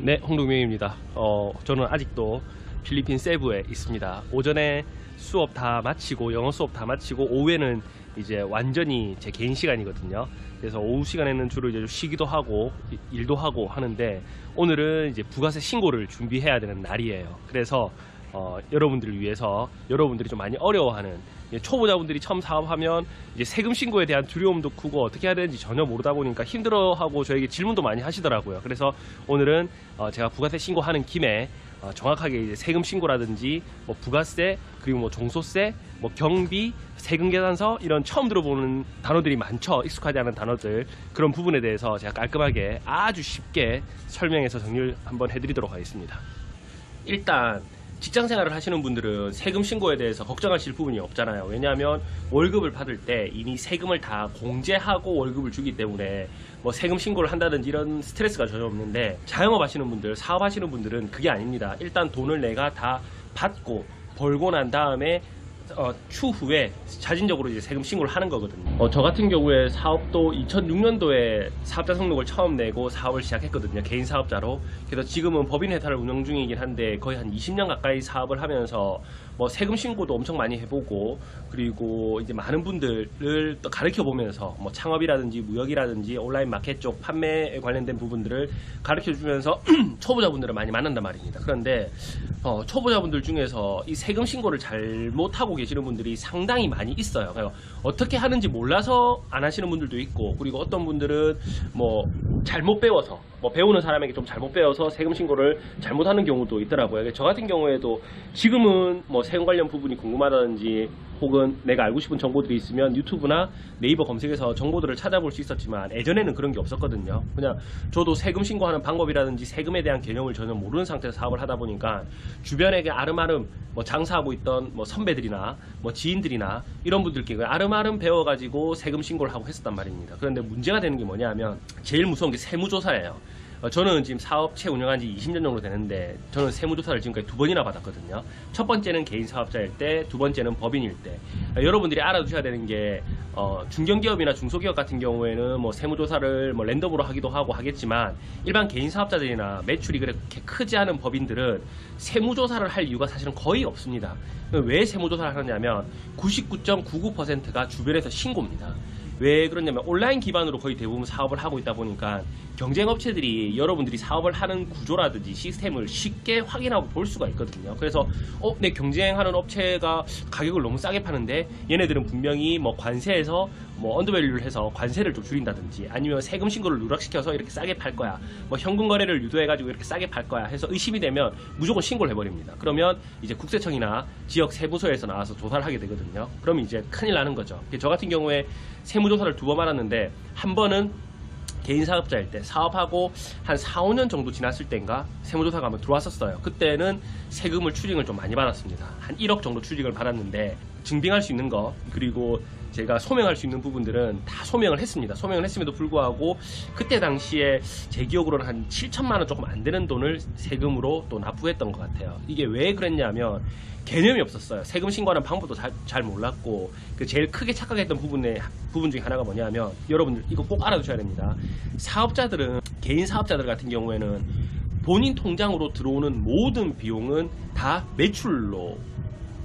네, 홍동명입니다. 저는 아직도 필리핀 세부에 있습니다. 오전에 수업 다 마치고 영어 수업 다 마치고 오후에는 이제 완전히 제 개인 시간이거든요. 그래서 오후 시간에는 주로 이제 쉬기도 하고 일도 하고 하는데 오늘은 이제 부가세 신고를 준비해야 되는 날이에요. 그래서 여러분들을 위해서 여러분들이 좀 많이 어려워하는 초보자분들이 처음 사업하면 이제 세금 신고에 대한 두려움도 크고 어떻게 해야 되는지 전혀 모르다 보니까 힘들어하고 저에게 질문도 많이 하시더라고요. 그래서 오늘은 제가 부가세 신고하는 김에 정확하게 이제 세금 신고라든지 뭐 부가세 그리고 뭐 종소세 뭐 경비 세금 계산서 이런 처음 들어보는 단어들이 많죠. 익숙하지 않은 단어들, 그런 부분에 대해서 제가 깔끔하게 아주 쉽게 설명해서 정리를 한번 해드리도록 하겠습니다. 일단 직장 생활을 하시는 분들은 세금 신고에 대해서 걱정하실 부분이 없잖아요. 왜냐하면 월급을 받을 때 이미 세금을 다 공제하고 월급을 주기 때문에 뭐 세금 신고를 한다든지 이런 스트레스가 전혀 없는데, 자영업 하시는 분들, 사업하시는 분들은 그게 아닙니다. 일단 돈을 내가 다 받고 벌고 난 다음에 추후에 자진적으로 이제 세금 신고를 하는 거거든요. 저 같은 경우에 사업도 2006년도에 사업자 등록을 처음 내고 사업을 시작했거든요. 개인 사업자로. 그래서 지금은 법인 회사를 운영 중이긴 한데 거의 한 20년 가까이 사업을 하면서 뭐 세금 신고도 엄청 많이 해보고, 그리고 이제 많은 분들을 또 가르쳐 보면서 뭐 창업이라든지 무역이라든지 온라인 마켓 쪽 판매에 관련된 부분들을 가르쳐 주면서 초보자분들을 많이 만난단 말입니다. 그런데 초보자분들 중에서 이 세금 신고를 잘못하고 계시는 분들이 상당히 많이 있어요. 그러니까 어떻게 하는지 몰라서 안 하시는 분들도 있고, 그리고 어떤 분들은 뭐 잘못 배워서, 뭐 배우는 사람에게 좀 잘못 배워서 세금 신고를 잘못하는 경우도 있더라고요. 저 같은 경우에도 지금은 뭐 세금 관련 부분이 궁금하다든지 혹은 내가 알고 싶은 정보들이 있으면 유튜브나 네이버 검색해서 정보들을 찾아볼 수 있었지만, 예전에는 그런 게 없었거든요. 그냥 저도 세금 신고하는 방법이라든지 세금에 대한 개념을 전혀 모르는 상태에서 사업을 하다 보니까 주변에게 아름아름 뭐 장사하고 있던 뭐 선배들이나 뭐 지인들이나 이런 분들께 아름아름 배워가지고 세금 신고를 하고 했었단 말입니다. 그런데 문제가 되는 게 뭐냐 하면 제일 무서운 게 세무조사예요. 저는 지금 사업체 운영한 지 20년 정도 되는데 저는 세무조사를 지금까지 2번이나 받았거든요. 첫 번째는 개인 사업자일 때, 두 번째는 법인일 때. 여러분들이 알아두셔야 되는 게 중견기업이나 중소기업 같은 경우에는 뭐 세무조사를 뭐 랜덤으로 하기도 하고 하겠지만, 일반 개인 사업자들이나 매출이 그렇게 크지 않은 법인들은 세무조사를 할 이유가 사실은 거의 없습니다. 왜 세무조사를 하느냐면 99.99%가 주변에서 신고입니다. 왜 그러냐면 온라인 기반으로 거의 대부분 사업을 하고 있다 보니까 경쟁업체들이 여러분들이 사업을 하는 구조라든지 시스템을 쉽게 확인하고 볼 수가 있거든요. 그래서 내 경쟁하는 업체가 가격을 너무 싸게 파는데 얘네들은 분명히 뭐 관세에서 뭐 언더밸류를 해서 관세를 좀 줄인다든지, 아니면 세금 신고를 누락시켜서 이렇게 싸게 팔 거야, 뭐 현금 거래를 유도해가지고 이렇게 싸게 팔 거야 해서 의심이 되면 무조건 신고를 해버립니다. 그러면 이제 국세청이나 지역 세무서에서 나와서 조사를 하게 되거든요. 그러면 이제 큰일 나는 거죠. 저 같은 경우에 세무조사를 2번 받았는데, 한 번은 개인 사업자일 때 사업하고 한 4, 5년 정도 지났을 때인가 세무조사가 한번 들어왔었어요. 그때는 세금을 추징을 좀 많이 받았습니다. 한 1억 정도 추징을 받았는데, 증빙할 수 있는 거 그리고 제가 소명할 수 있는 부분들은 다 소명을 했습니다. 소명을 했음에도 불구하고 그때 당시에 제 기억으로는 한 7천만 원 조금 안 되는 돈을 세금으로 또 납부했던 것 같아요. 이게 왜 그랬냐면 개념이 없었어요. 세금 신고하는 방법도 잘 몰랐고, 그 제일 크게 착각했던 부분 중에 하나가 뭐냐면, 여러분들 이거 꼭 알아두셔야 됩니다. 사업자들은, 개인 사업자들 같은 경우에는 본인 통장으로 들어오는 모든 비용은 다 매출로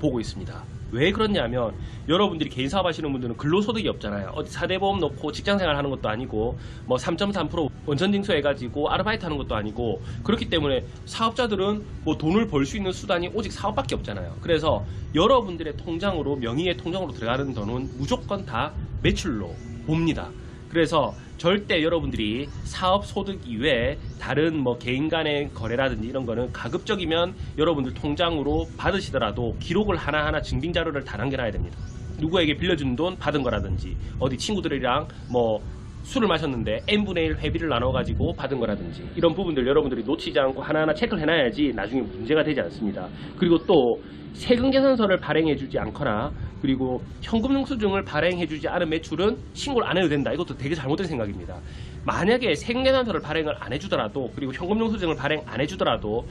보고 있습니다. 왜 그렇냐면, 여러분들이 개인 사업 하시는 분들은 근로소득이 없잖아요. 어디 사대보험 넣고 직장생활 하는 것도 아니고, 뭐 3.3% 원천징수 해가지고 아르바이트 하는 것도 아니고, 그렇기 때문에 사업자들은 뭐 돈을 벌 수 있는 수단이 오직 사업밖에 없잖아요. 그래서 여러분들의 통장으로, 명의의 통장으로 들어가는 돈은 무조건 다 매출로 봅니다. 그래서 절대 여러분들이 사업 소득 이외에 다른 뭐 개인 간의 거래라든지 이런 거는 가급적이면 여러분들 통장으로 받으시더라도 기록을 하나하나 증빙 자료를 다 남겨놔야 됩니다. 누구에게 빌려준 돈 받은 거라든지, 어디 친구들이랑 뭐 술을 마셨는데 n분의 1 회비를 나눠가지고 받은 거라든지, 이런 부분들 여러분들이 놓치지 않고 하나하나 체크를 해놔야지 나중에 문제가 되지 않습니다. 그리고 또 세금 계산서를 발행해주지 않거나, 그리고 현금 영수증을 발행해주지 않은 매출은 신고를 안 해도 된다. 이것도 되게 잘못된 생각입니다. 만약에 세금 계산서를 발행을 안 해주더라도, 그리고 현금 영수증을 발행 안 해주더라도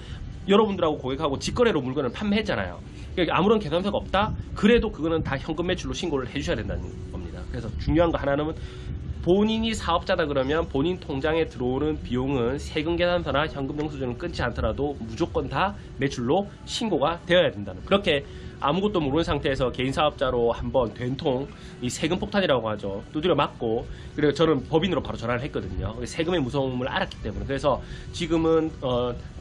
여러분들하고 고객하고 직거래로 물건을 판매했잖아요. 그러니까 아무런 계산서가 없다? 그래도 그거는 다 현금 매출로 신고를 해주셔야 된다는 겁니다. 그래서 중요한 거 하나는 본인이 사업자다 그러면 본인 통장에 들어오는 비용은 세금 계산서나 현금 영수증은 끊지 않더라도 무조건 다 매출로 신고가 되어야 된다는, 그렇게 아무것도 모르는 상태에서 개인 사업자로 한번 된통 이 세금 폭탄이라고 하죠. 두드려 맞고, 그리고 저는 법인으로 바로 전화를 했거든요. 세금의 무서움을 알았기 때문에. 그래서 지금은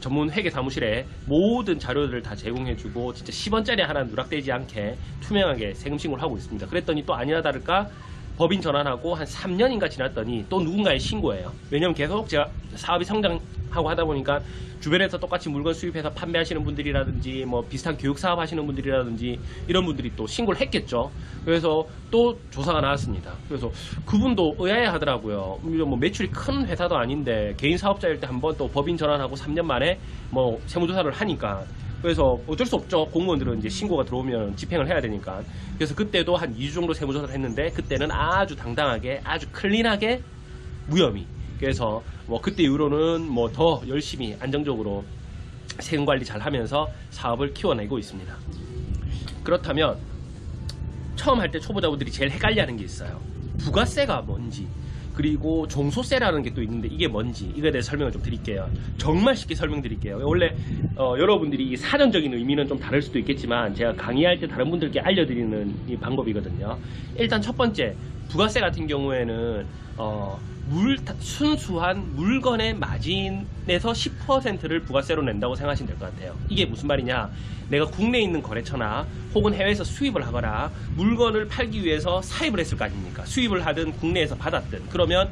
전문 회계 사무실에 모든 자료들을 다 제공해주고 진짜 10원짜리 하나 누락되지 않게 투명하게 세금 신고를 하고 있습니다. 그랬더니 또 아니나 다를까 법인 전환하고 한 3년인가 지났더니 또 누군가의 신고예요. 왜냐면 계속 제가 사업이 성장하고 하다 보니까 주변에서 똑같이 물건 수입해서 판매하시는 분들이라든지 뭐 비슷한 교육 사업 하시는 분들이라든지 이런 분들이 또 신고를 했겠죠. 그래서 또 조사가 나왔습니다. 그래서 그분도 의아해하더라고요. 뭐 매출이 큰 회사도 아닌데 개인 사업자일 때 한번 또 법인 전환하고 3년 만에 뭐 세무조사를 하니까, 그래서 어쩔 수 없죠. 공무원들은 이제 신고가 들어오면 집행을 해야 되니까. 그래서 그때도 한 2주 정도 세무조사를 했는데 그때는 아주 당당하게 아주 클린하게 무혐의. 그래서 뭐 그때 이후로는 뭐 더 열심히 안정적으로 세금 관리 잘 하면서 사업을 키워내고 있습니다. 그렇다면 처음 할 때 초보자분들이 제일 헷갈려하는 게 있어요. 부가세가 뭔지, 그리고 종소세라는 게 또 있는데 이게 뭔지, 이거에 대해 설명을 좀 드릴게요. 정말 쉽게 설명드릴게요. 원래 여러분들이 사전적인 의미는 좀 다를 수도 있겠지만 제가 강의할 때 다른 분들께 알려드리는 이 방법이거든요. 일단 첫 번째, 부가세 같은 경우에는 순수한 물건의 마진에서 10%를 부가세로 낸다고 생각하시면 될 것 같아요. 이게 무슨 말이냐, 내가 국내에 있는 거래처나 혹은 해외에서 수입을 하거나 물건을 팔기 위해서 사입을 했을 거 아닙니까? 수입을 하든 국내에서 받았든. 그러면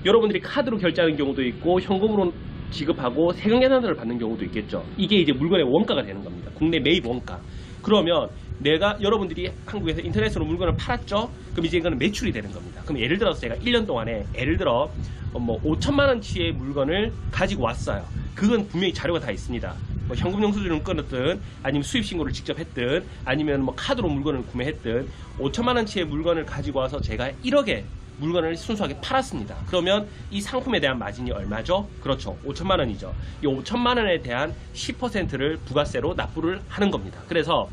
여러분들이 카드로 결제하는 경우도 있고 현금으로 지급하고 세금 계산서를 받는 경우도 있겠죠. 이게 이제 물건의 원가가 되는 겁니다. 국내 매입 원가. 그러면 내가 여러분들이 한국에서 인터넷으로 물건을 팔았죠? 그럼 이제 이거는 매출이 되는 겁니다. 그럼 예를 들어서 제가 1년 동안에 예를 들어 뭐 5천만 원치의 물건을 가지고 왔어요. 그건 분명히 자료가 다 있습니다. 뭐 현금 영수증을 끊었든 아니면 수입 신고를 직접 했든 아니면 뭐 카드로 물건을 구매했든 5천만 원치의 물건을 가지고 와서 제가 1억에 물건을 순수하게 팔았습니다. 그러면 이 상품에 대한 마진이 얼마죠? 그렇죠. 5천만 원이죠. 이 5천만 원에 대한 10%를 부가세로 납부를 하는 겁니다. 그래서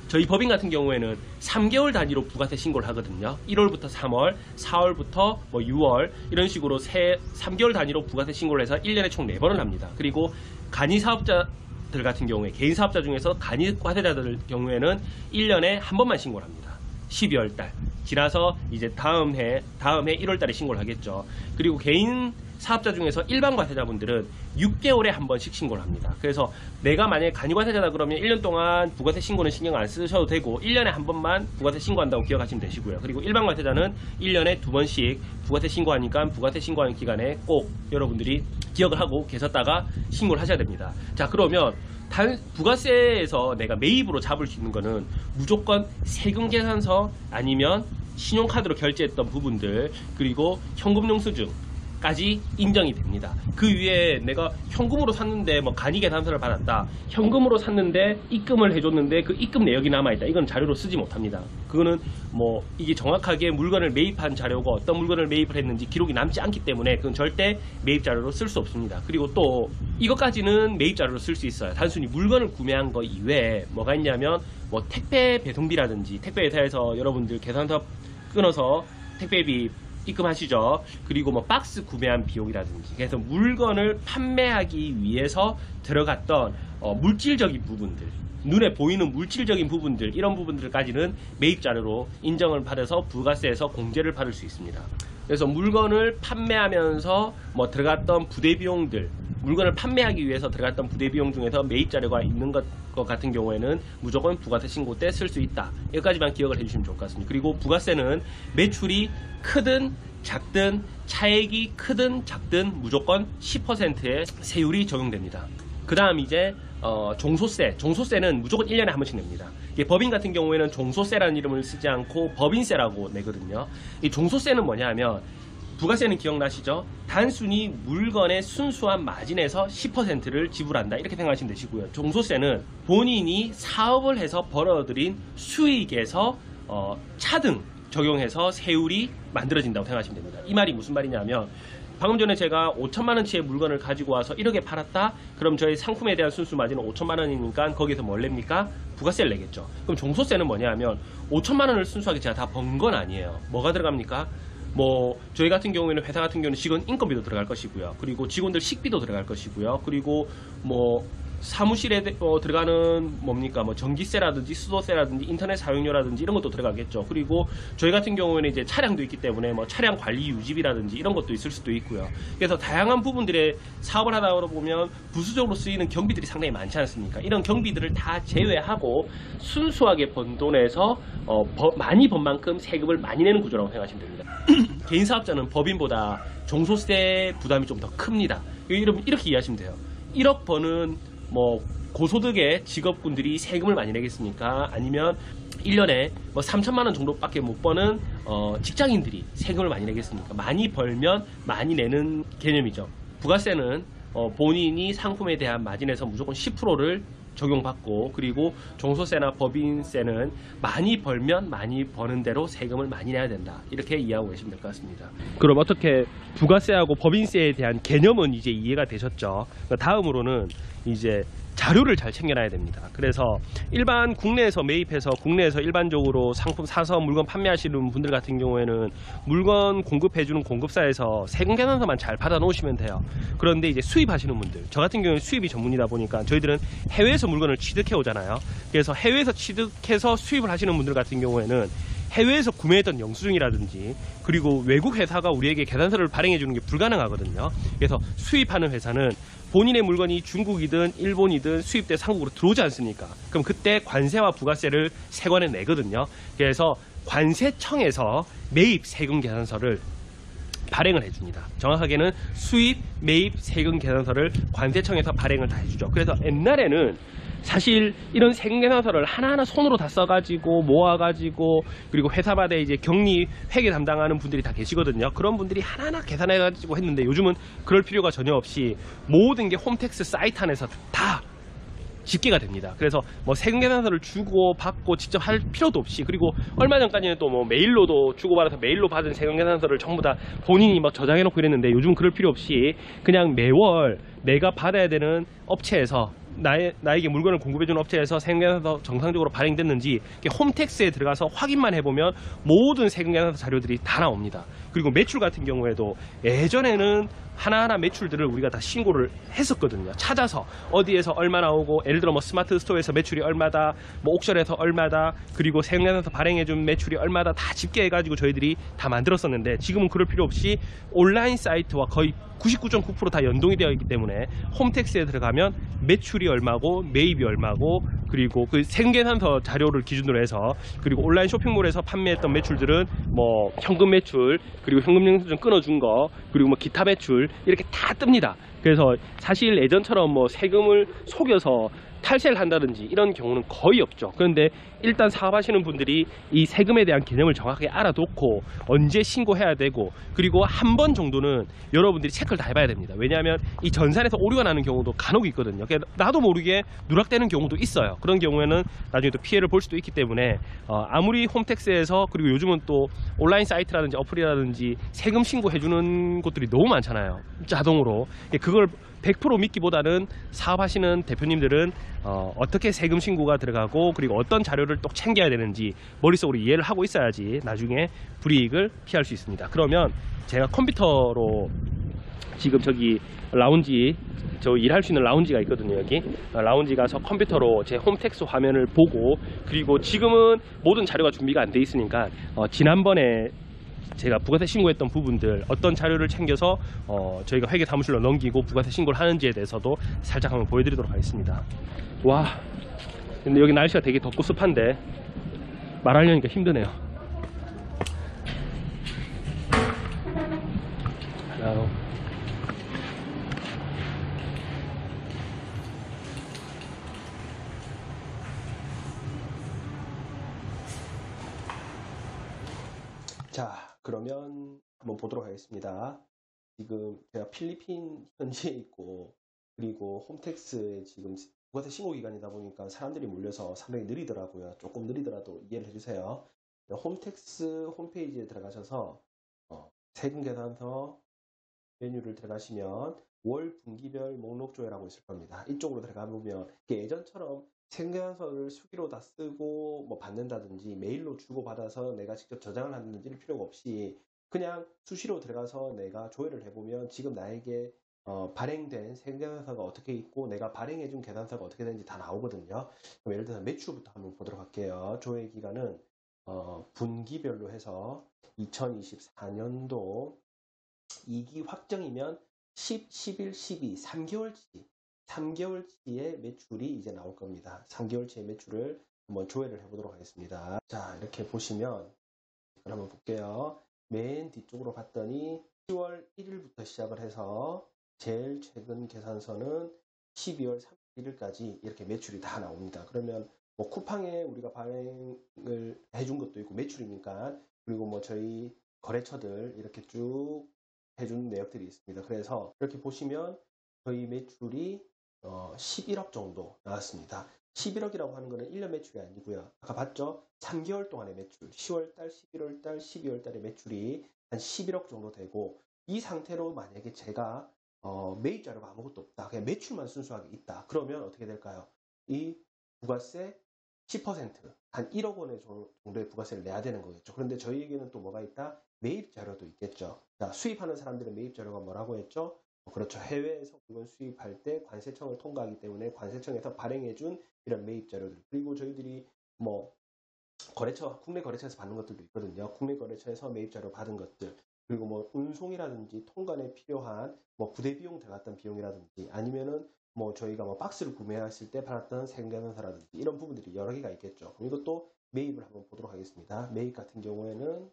저희 법인 같은 경우에는 3개월 단위로 부가세 신고를 하거든요. 1월부터 3월, 4월부터 뭐 6월 이런 식으로 3개월 단위로 부가세 신고를 해서 1년에 총 4번을 합니다. 그리고 간이 사업자들 같은 경우에, 개인 사업자 중에서 간이 과세자들 경우에는 1년에 한 번만 신고를 합니다. 12월 달 지나서 이제 다음 해 1월 달에 신고를 하겠죠. 그리고 개인 사업자 중에서 일반 과세자분들은 6개월에 한 번씩 신고를 합니다. 그래서 내가 만약에 간이 과세자다 그러면 1년 동안 부가세 신고는 신경 안 쓰셔도 되고 1년에 한 번만 부가세 신고한다고 기억하시면 되시고요. 그리고 일반 과세자는 1년에 2번씩 부가세 신고하니까 부가세 신고하는 기간에 꼭 여러분들이 기억을 하고 계셨다가 신고를 하셔야 됩니다. 자, 그러면 부가세에서 내가 매입으로 잡을 수 있는 거는 무조건 세금 계산서 아니면 신용카드로 결제했던 부분들, 그리고 현금 영수증 까지 인정이 됩니다. 그 위에 내가 현금으로 샀는데 뭐 간이 계산서를 받았다, 현금으로 샀는데 입금을 해줬는데 그 입금 내역이 남아있다, 이건 자료로 쓰지 못합니다. 그거는 뭐 이게 정확하게 물건을 매입한 자료고 어떤 물건을 매입을 했는지 기록이 남지 않기 때문에 그건 절대 매입 자료로 쓸 수 없습니다. 그리고 또 이것까지는 매입 자료로 쓸 수 있어요. 단순히 물건을 구매한 거 이외에 뭐가 있냐면 뭐 택배 배송비라든지, 택배 회사에서 여러분들 계산서 끊어서 택배비 입금하시죠. 그리고 뭐 박스 구매한 비용이라든지, 그래서 물건을 판매하기 위해서 들어갔던 물질적인 부분들, 눈에 보이는 물질적인 부분들, 이런 부분들까지는 매입 자료로 인정을 받아서 부가세에서 공제를 받을 수 있습니다. 그래서 물건을 판매하면서 뭐 들어갔던 부대 비용들, 물건을 판매하기 위해서 들어갔던 부대 비용 중에서 매입 자료가 있는 것 같은 경우에는 무조건 부가세 신고 때 쓸 수 있다. 여기까지만 기억을 해주시면 좋을 것 같습니다. 그리고 부가세는 매출이 크든 작든, 차액이 크든 작든 무조건 10%의 세율이 적용됩니다. 그 다음 이제 종소세는 무조건 1년에 한 번씩 냅니다. 이게 법인 같은 경우에는 종소세라는 이름을 쓰지 않고 법인세라고 내거든요. 이 종소세는 뭐냐 하면, 부가세는 기억나시죠? 단순히 물건의 순수한 마진에서 10%를 지불한다, 이렇게 생각하시면 되시고요. 종소세는 본인이 사업을 해서 벌어들인 수익에서 차등 적용해서 세율이 만들어진다고 생각하시면 됩니다. 이 말이 무슨 말이냐면, 방금 전에 제가 5천만 원치의 물건을 가지고 와서 1억에 팔았다? 그럼 저희 상품에 대한 순수 마진은 5천만 원이니까 거기서 뭘 냅니까? 부가세를 내겠죠. 그럼 종소세는 뭐냐 하면 5천만 원을 순수하게 제가 다 번 건 아니에요. 뭐가 들어갑니까? 뭐 저희 같은 경우에는 회사 같은 경우는 직원 인건비도 들어갈 것이고요. 그리고 직원들 식비도 들어갈 것이고요. 그리고 뭐 사무실에 들어가는 뭡니까 뭐 전기세라든지 수도세라든지 인터넷 사용료라든지 이런 것도 들어가겠죠. 그리고 저희 같은 경우에는 이제 차량도 있기 때문에 뭐 차량 관리 유지비라든지 이런 것도 있을 수도 있고요. 그래서 다양한 부분들의 사업을 하다 보면 부수적으로 쓰이는 경비들이 상당히 많지 않습니까? 이런 경비들을 다 제외하고 순수하게 번 돈에서 많이 번 만큼 세금을 많이 내는 구조라고 생각하시면 됩니다. 개인 사업자는 법인보다 종소세 부담이 좀 더 큽니다. 이렇게 이해하시면 돼요. 1억 버는 뭐 고소득의 직업군들이 세금을 많이 내겠습니까? 아니면 1년에 뭐 3천만 원 정도밖에 못 버는 직장인들이 세금을 많이 내겠습니까? 많이 벌면 많이 내는 개념이죠. 부가세는 본인이 상품에 대한 마진에서 무조건 10%를 적용받고, 그리고 종소세나 법인세는 많이 벌면 많이 버는 대로 세금을 많이 내야 된다, 이렇게 이해하고 계시면 될 것 같습니다. 그럼 어떻게 부가세하고 법인세에 대한 개념은 이제 이해가 되셨죠? 다음으로는 이제 자료를 잘 챙겨놔야 됩니다. 그래서 일반 국내에서 매입해서 국내에서 일반적으로 상품 사서 물건 판매하시는 분들 같은 경우에는 물건 공급해주는 공급사에서 세금 계산서만 잘 받아 놓으시면 돼요. 그런데 이제 수입하시는 분들, 저 같은 경우는 수입이 전문이다 보니까 저희들은 해외에서 물건을 취득해 오잖아요. 그래서 해외에서 취득해서 수입을 하시는 분들 같은 경우에는 해외에서 구매했던 영수증이라든지 그리고 외국 회사가 우리에게 계산서를 발행해 주는 게 불가능하거든요. 그래서 수입하는 회사는 본인의 물건이 중국이든 일본이든 수입돼 한국으로 들어오지 않습니까? 그럼 그때 관세와 부가세를 세관에 내거든요. 그래서 관세청에서 매입 세금 계산서를 발행을 해줍니다. 정확하게는 수입 매입 세금 계산서를 관세청에서 발행을 다 해주죠. 그래서 옛날에는 사실 이런 세금 계산서를 하나하나 손으로 다 써가지고 모아가지고, 그리고 회사마다 이제 격리 회계 담당하는 분들이 다 계시거든요. 그런 분들이 하나하나 계산해가지고 했는데 요즘은 그럴 필요가 전혀 없이 모든 게 홈택스 사이트 안에서 다 집계가 됩니다. 그래서 뭐 세금 계산서를 주고 받고 직접 할 필요도 없이, 그리고 얼마 전까지는 또 뭐 메일로도 주고받아서 메일로 받은 세금 계산서를 전부 다 본인이 막 저장해 놓고 이랬는데, 요즘 그럴 필요 없이 그냥 매월 내가 받아야 되는 업체에서 나에게 물건을 공급해주는 업체에서 세금 계산서 정상적으로 발행됐는지 홈택스에 들어가서 확인만 해보면 모든 세금 계산서 자료들이 다 나옵니다. 그리고 매출 같은 경우에도 예전에는 하나하나 매출들을 우리가 다 신고를 했었거든요. 찾아서 어디에서 얼마 나오고, 예를 들어 뭐 스마트 스토어에서 매출이 얼마다, 뭐 옥션에서 얼마다, 그리고 세금 계산서 발행해준 매출이 얼마다 다 집계해가지고 저희들이 다 만들었었는데, 지금은 그럴 필요 없이 온라인 사이트와 거의 99.9% 다 연동이 되어 있기 때문에 홈택스에 들어가면 매출이 얼마고 매입이 얼마고, 그리고 그 세금 계산서 자료를 기준으로 해서, 그리고 온라인 쇼핑몰에서 판매했던 매출들은 뭐 현금 매출, 그리고 현금 영수증 끊어준 거, 그리고 뭐 기타 매출, 이렇게 다 뜹니다. 그래서 사실 예전처럼 뭐 세금을 속여서 탈세를 한다든지 이런 경우는 거의 없죠. 그런데 일단 사업하시는 분들이 이 세금에 대한 개념을 정확하게 알아놓고 언제 신고해야 되고, 그리고 한 번 정도는 여러분들이 체크를 다 해봐야 됩니다. 왜냐하면 이 전산에서 오류가 나는 경우도 간혹 있거든요. 나도 모르게 누락되는 경우도 있어요. 그런 경우에는 나중에 또 피해를 볼 수도 있기 때문에 아무리 홈택스에서, 그리고 요즘은 또 온라인 사이트라든지 어플이라든지 세금 신고해주는 곳들이 너무 많잖아요, 자동으로. 그걸 100% 믿기보다는 사업하시는 대표님들은 어떻게 세금 신고가 들어가고, 그리고 어떤 자료를 또 챙겨야 되는지 머릿속으로 이해를 하고 있어야지 나중에 불이익을 피할 수 있습니다. 그러면 제가 컴퓨터로 지금 저기 라운지, 저 일할 수 있는 라운지가 있거든요. 여기 라운지 가서 컴퓨터로 제 홈택스 화면을 보고, 그리고 지금은 모든 자료가 준비가 안 돼 있으니까 지난번에 제가 부가세 신고했던 부분들 어떤 자료를 챙겨서 저희가 회계 사무실로 넘기고 부가세 신고를 하는지에 대해서도 살짝 한번 보여드리도록 하겠습니다. 와, 근데 여기 날씨가 되게 덥고 습한데 말하려니까 힘드네요. 자, 그러면 한번 보도록 하겠습니다. 지금 제가 필리핀 현지에 있고, 그리고 홈택스에 지금 부가세 신고 기간이다 보니까 사람들이 몰려서 상당히 느리더라고요. 조금 느리더라도 이해를 해주세요. 홈택스 홈페이지에 들어가셔서 세금 계산서 메뉴를 들어가시면 월 분기별 목록 조회라고 있을 겁니다. 이쪽으로 들어가 보면 예전처럼 세금 계산서를 수기로 다 쓰고 뭐 받는다든지 메일로 주고 받아서 내가 직접 저장을 하는지 필요가 없이 그냥 수시로 들어가서 내가 조회를 해보면 지금 나에게 발행된 세금계산서가 어떻게 있고 내가 발행해준 계산서가 어떻게 되는지 다 나오거든요. 그럼 예를 들어서 매출부터 한번 보도록 할게요. 조회 기간은 분기별로 해서 2024년도 2기 확정이면 10, 11, 12, 3개월치의 매출이 이제 나올 겁니다. 3개월치의 매출을 한번 조회를 해보도록 하겠습니다. 자, 이렇게 보시면 이걸 한번 볼게요. 맨 뒤쪽으로 봤더니 10월 1일부터 시작을 해서 제일 최근 계산서는 12월 31일까지 이렇게 매출이 다 나옵니다. 그러면 뭐 쿠팡에 우리가 발행을 해준 것도 있고 매출이니까, 그리고 뭐 저희 거래처들 이렇게 쭉 해준 내역들이 있습니다. 그래서 이렇게 보시면 저희 매출이 11억 정도 나왔습니다. 11억이라고 하는 거는 1년 매출이 아니고요. 아까 봤죠? 3개월 동안의 매출, 10월달, 11월달, 12월달의 매출이 한 11억 정도 되고, 이 상태로 만약에 제가 매입 자료가 아무것도 없다, 그냥 매출만 순수하게 있다, 그러면 어떻게 될까요? 이 부가세 10%, 한 1억 원의 정도의 부가세를 내야 되는 거겠죠. 그런데 저희에게는 또 뭐가 있다? 매입 자료도 있겠죠. 자, 수입하는 사람들의 매입 자료가 뭐라고 했죠? 그렇죠. 해외에서 물건 수입할 때 관세청을 통과하기 때문에 관세청에서 발행해준 이런 매입 자료들, 그리고 저희들이 뭐 거래처, 국내 거래처에서 받는 것들도 있거든요. 국내 거래처에서 매입 자료 받은 것들, 그리고 뭐 운송이라든지 통관에 필요한 뭐 부대 비용 들어갔던 비용이라든지, 아니면은 뭐 저희가 뭐 박스를 구매했을 때 받았던 세금계산서라든지 이런 부분들이 여러 개가 있겠죠. 그럼 이것도 매입을 한번 보도록 하겠습니다. 매입 같은 경우에는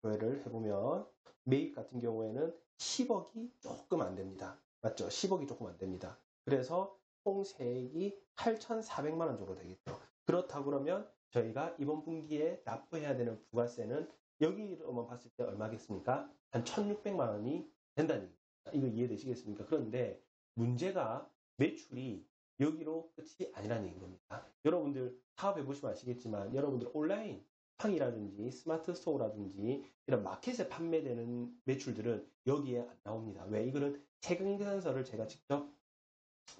조회를 해보면 매입 같은 경우에는 10억이 조금 안 됩니다. 맞죠? 10억이 조금 안 됩니다. 그래서 총 세액이 8,400만 원 정도 되겠죠. 그렇다고 그러면 저희가 이번 분기에 납부해야 되는 부가세는 여기로만 봤을 때 얼마겠습니까? 한 1,600만 원이 된다는 얘기입니다. 이거 이해되시겠습니까? 그런데 문제가 매출이 여기로 끝이 아니라는 얘기인 겁니다. 여러분들 사업해 보시면 아시겠지만, 여러분들 온라인 쿠팡이라든지 스마트 스토어라든지 이런 마켓에 판매되는 매출들은 여기에 안 나옵니다. 왜? 이거는 세금계산서를 제가 직접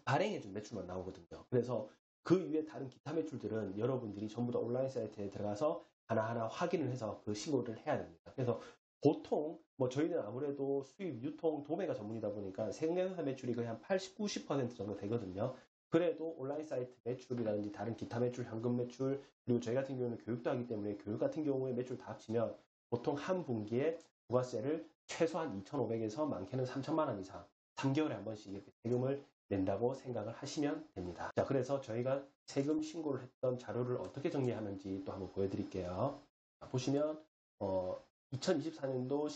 발행해준 매출만 나오거든요. 그래서 그 이외에 다른 기타 매출들은 여러분들이 전부 다 온라인 사이트에 들어가서 하나하나 확인을 해서 그 신고를 해야 됩니다. 그래서 보통 뭐 저희는 아무래도 수입, 유통, 도매가 전문이다 보니까 세금계산서 매출이 거의 한 80, 90% 정도 되거든요. 그래도 온라인 사이트 매출이라든지 다른 기타 매출, 현금 매출, 그리고 저희 같은 경우는 교육도 하기 때문에 교육 같은 경우에 매출 다 합치면 보통 한 분기에 부가세를 최소한 2,500에서 많게는 3,000만 원 이상 3개월에 한 번씩 이렇게 세금을 낸다고 생각을 하시면 됩니다. 자, 그래서 저희가 세금 신고를 했던 자료를 어떻게 정리하는지 또 한번 보여드릴게요. 자, 보시면 2024년도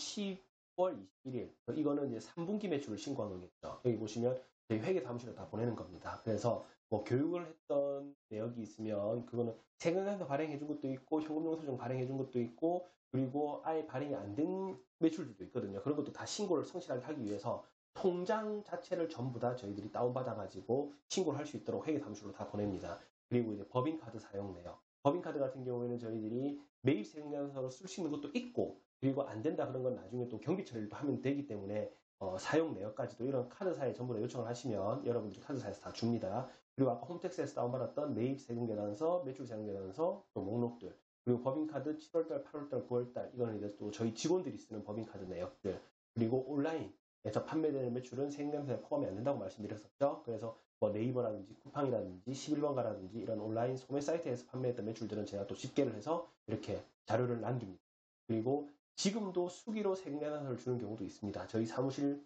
10월 21일 이거는 이제 3분기 매출을 신고한 거겠죠. 여기 보시면 저희 회계 사무실에 다 보내는 겁니다. 그래서 뭐 교육을 했던 내역이 있으면 그거는 세금계산서 발행해 준 것도 있고 현금영수증 발행해 준 것도 있고, 그리고 아예 발행이 안 된 매출들도 있거든요. 그런 것도 다 신고를 성실하게 하기 위해서 통장 자체를 전부 다 저희들이 다운받아 가지고 신고를 할 수 있도록 회계 사무실로 다 보냅니다. 그리고 이제 법인카드 사용 내역, 법인카드 같은 경우에는 저희들이 매입 세금계산서로 쓸 수 있는 것도 있고, 그리고 안 된다 그런 건 나중에 또 경비 처리도 하면 되기 때문에 사용 내역까지도 이런 카드사에 전부 다 요청을 하시면 여러분들이 카드사에서 다 줍니다. 그리고 아까 홈택스에서 다운받았던 매입 세금계산서, 매출 세금계산서, 또 목록들, 그리고 법인카드 7월달, 8월달, 9월달 이거는 이제 또 저희 직원들이 쓰는 법인카드 내역들, 그리고 온라인에서 판매되는 매출은 세금계산서에 포함이 안 된다고 말씀드렸었죠. 그래서 뭐 네이버라든지 쿠팡이라든지 11번가라든지 이런 온라인 소매 사이트에서 판매했던 매출들은 제가 또 집계를 해서 이렇게 자료를 남깁니다. 그리고 지금도 수기로 세금계산서를 주는 경우도 있습니다. 저희 사무실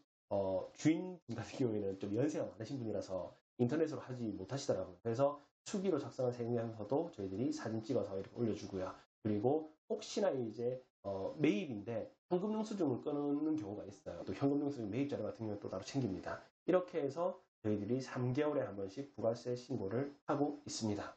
주인 같은 경우에는 좀 연세가 많으신 분이라서 인터넷으로 하지 못하시더라고요. 그래서 수기로 작성한 세금계산서도 저희들이 사진 찍어서 이렇게 올려주고요. 그리고 혹시나 이제 매입인데 현금영수증을 끊는 경우가 있어요. 또 현금영수증 매입 자료 같은 경우는 또 따로 챙깁니다. 이렇게 해서 저희들이 3개월에 한 번씩 부가세 신고를 하고 있습니다.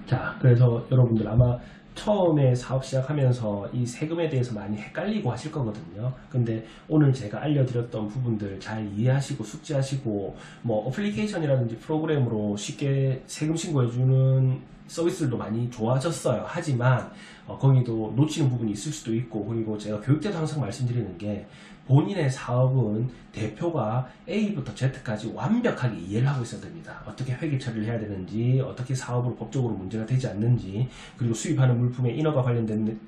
자, 그래서 여러분들 아마 처음에 사업 시작하면서 이 세금에 대해서 많이 헷갈리고 하실 거거든요. 근데 오늘 제가 알려드렸던 부분들 잘 이해하시고 숙지하시고, 뭐 어플리케이션이라든지 프로그램으로 쉽게 세금 신고해주는 서비스들도 많이 좋아졌어요. 하지만 거기도 놓치는 부분이 있을 수도 있고, 그리고 제가 교육 때도 항상 말씀드리는 게, 본인의 사업은 대표가 A부터 Z까지 완벽하게 이해를 하고 있어야 됩니다. 어떻게 회계 처리를 해야 되는지, 어떻게 사업으로 법적으로 문제가 되지 않는지, 그리고 수입하는 물품의 인허가 관련된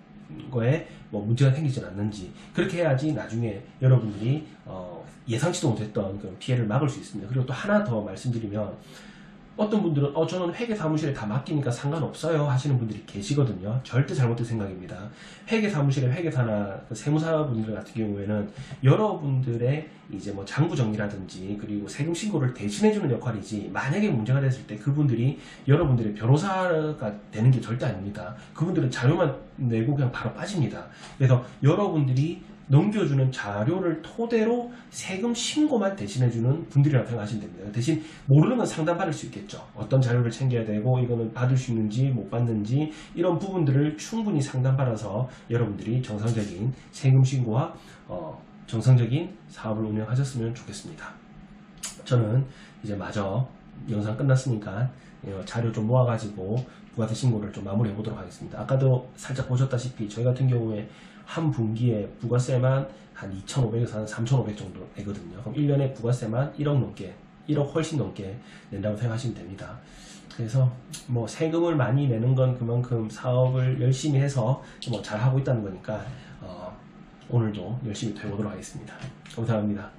거에 뭐 문제가 생기지 않는지 그렇게 해야지 나중에 여러분들이 예상치도 못했던 그런 피해를 막을 수 있습니다. 그리고 또 하나 더 말씀드리면 어떤 분들은 저는 회계사무실에 다 맡기니까 상관없어요 하시는 분들이 계시거든요. 절대 잘못된 생각입니다. 회계사무실의 회계사나 세무사분들 같은 경우에는 여러분들의 이제 뭐 장부정리라든지 그리고 세금 신고를 대신해주는 역할이지, 만약에 문제가 됐을 때 그분들이 여러분들의 변호사가 되는 게 절대 아닙니다. 그분들은 자료만 내고 그냥 바로 빠집니다. 그래서 여러분들이 넘겨주는 자료를 토대로 세금 신고만 대신해주는 분들이라고 생각하시면 됩니다. 대신 모르는 건 상담받을 수 있겠죠. 어떤 자료를 챙겨야 되고 이거는 받을 수 있는지 못 받는지 이런 부분들을 충분히 상담받아서 여러분들이 정상적인 세금 신고와 정상적인 사업을 운영하셨으면 좋겠습니다. 저는 이제 마저 영상 끝났으니까 자료 좀 모아가지고 부가세 신고를 좀 마무리해 보도록 하겠습니다. 아까도 살짝 보셨다시피 저희 같은 경우에 한 분기에 부가세만 한 2,500에서 한 3,500 정도 내거든요. 그럼 1년에 부가세만 1억 넘게, 1억 훨씬 넘게 낸다고 생각하시면 됩니다. 그래서 뭐 세금을 많이 내는 건 그만큼 사업을 열심히 해서 뭐 잘하고 있다는 거니까 오늘도 열심히 해보도록 하겠습니다. 감사합니다.